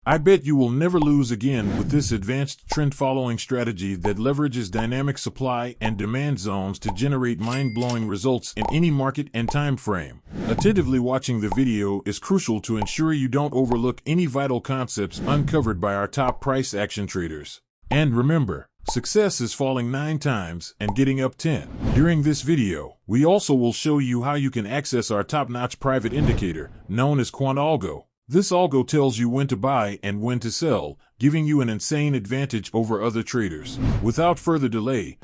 I bet you will never lose again with this advanced trend-following strategy that leverages dynamic supply and demand zones to generate mind-blowing results in any market and time frame. Attentively watching the video is crucial to ensure you don't overlook any vital concepts uncovered by our top price action traders. And remember, success is falling 9 times and getting up 10. During this video, we also will show you how you can access our top-notch private indicator, known as quantAlgo. This algo tells you when to buy and when to sell, giving you an insane advantage over other traders. Without further delay,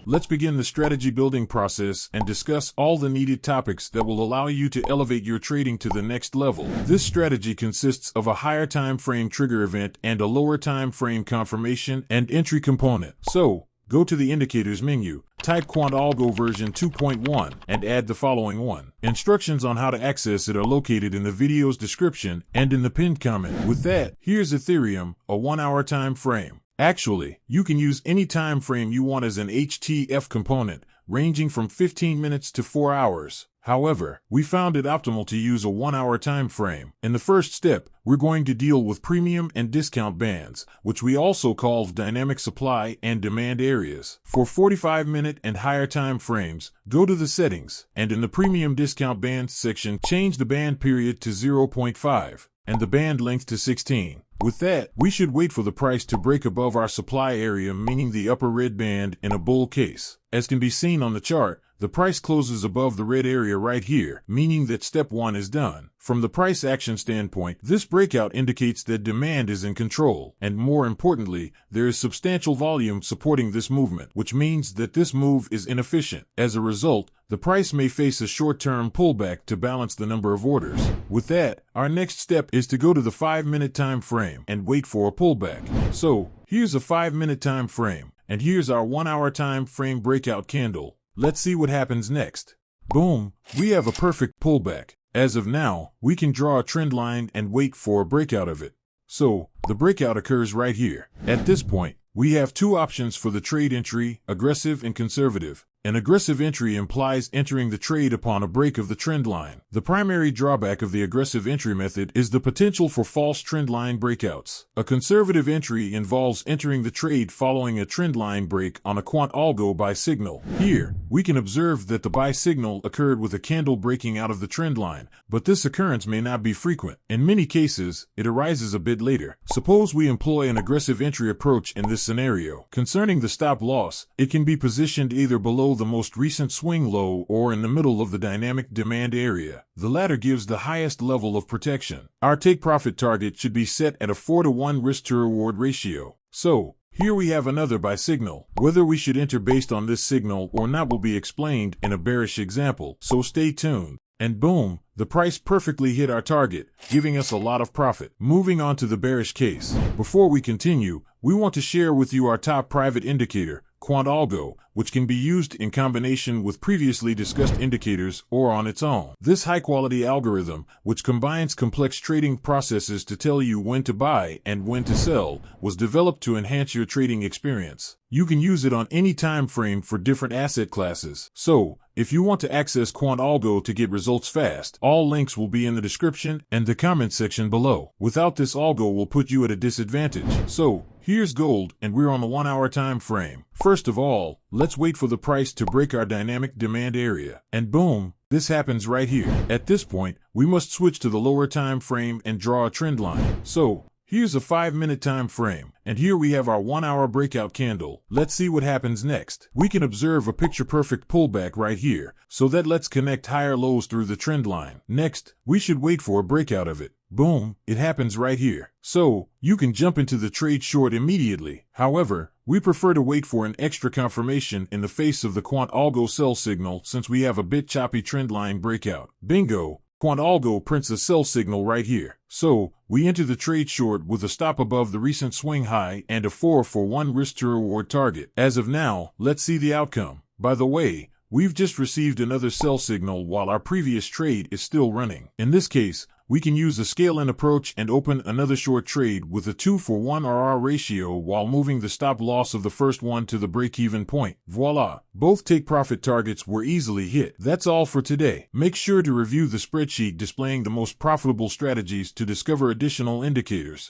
let's begin the strategy building process and discuss all the needed topics that will allow you to elevate your trading to the next level. This strategy consists of a higher time frame trigger event and a lower time frame confirmation and entry component. So, go to the indicators menu, type quantAlgo version 2.1, and add the following one. Instructions on how to access it are located in the video's description and in the pinned comment. With that, here's Ethereum, a 1-hour time frame. Actually, you can use any time frame you want as an HTF component, ranging from 15 minutes to 4 hours. However, we found it optimal to use a 1-hour time frame. In the first step, we're going to deal with premium and discount bands, which we also call dynamic supply and demand areas. For 45-minute and higher time frames, go to the settings, and in the premium discount bands section, change the band period to 0.5 and the band length to 16. With that, we should wait for the price to break above our supply area, meaning the upper red band in a bull case. As can be seen on the chart, the price closes above the red area right here, meaning that step 1 is done. From the price action standpoint, this breakout indicates that demand is in control, and more importantly, there is substantial volume supporting this movement, which means that this move is inefficient. As a result, the price may face a short-term pullback to balance the number of orders. With that, our next step is to go to the 5-minute time frame and wait for a pullback. So, here's a 5-minute time frame, and here's our 1-hour time frame breakout candle. Let's see what happens next. Boom, we have a perfect pullback. As of now, we can draw a trend line and wait for a breakout of it. So, the breakout occurs right here. At this point, we have 2 options for the trade entry, aggressive and conservative. An aggressive entry implies entering the trade upon a break of the trend line. The primary drawback of the aggressive entry method is the potential for false trend line breakouts. A conservative entry involves entering the trade following a trend line break on a quantAlgo buy signal. Here, we can observe that the buy signal occurred with a candle breaking out of the trend line, but this occurrence may not be frequent. In many cases, it arises a bit later. Suppose we employ an aggressive entry approach in this scenario. Concerning the stop loss, it can be positioned either below the most recent swing low or in the middle of the dynamic demand area. The latter gives the highest level of protection. Our take profit target should be set at a 4-to-1 risk to reward ratio. So, here we have another buy signal. Whether we should enter based on this signal or not will be explained in a bearish example, so stay tuned. And boom, the price perfectly hit our target, giving us a lot of profit. Moving on to the bearish case. Before we continue, we want to share with you our top private indicator, quantAlgo, which can be used in combination with previously discussed indicators or on its own. This high-quality algorithm, which combines complex trading processes to tell you when to buy and when to sell, was developed to enhance your trading experience. You can use it on any time frame for different asset classes. So, if you want to access quantAlgo to get results fast, all links will be in the description and the comment section below. Without this algo will put you at a disadvantage. So, here's gold, and we're on the 1-hour time frame. First of all, let's wait for the price to break our dynamic demand area. And boom, this happens right here. At this point, we must switch to the lower time frame and draw a trend line. So, here's a 5-minute time frame, and here we have our 1-hour breakout candle. Let's see what happens next. We can observe a picture-perfect pullback right here, so that let's connect higher lows through the trend line. Next, we should wait for a breakout of it. Boom, it happens right here. So, you can jump into the trade short immediately. However, we prefer to wait for an extra confirmation in the face of the quantAlgo sell signal since we have a bit choppy trendline breakout. Bingo! quantAlgo prints a sell signal right here. So, we enter the trade short with a stop above the recent swing high and a 4-for-1 risk to reward target. As of now, let's see the outcome. By the way, we've just received another sell signal while our previous trade is still running. In this case, we can use a scale-in approach and open another short trade with a 2-for-1 RR ratio while moving the stop loss of the first one to the break-even point. Voila! Both take-profit targets were easily hit. That's all for today. Make sure to review the spreadsheet displaying the most profitable strategies to discover additional indicators.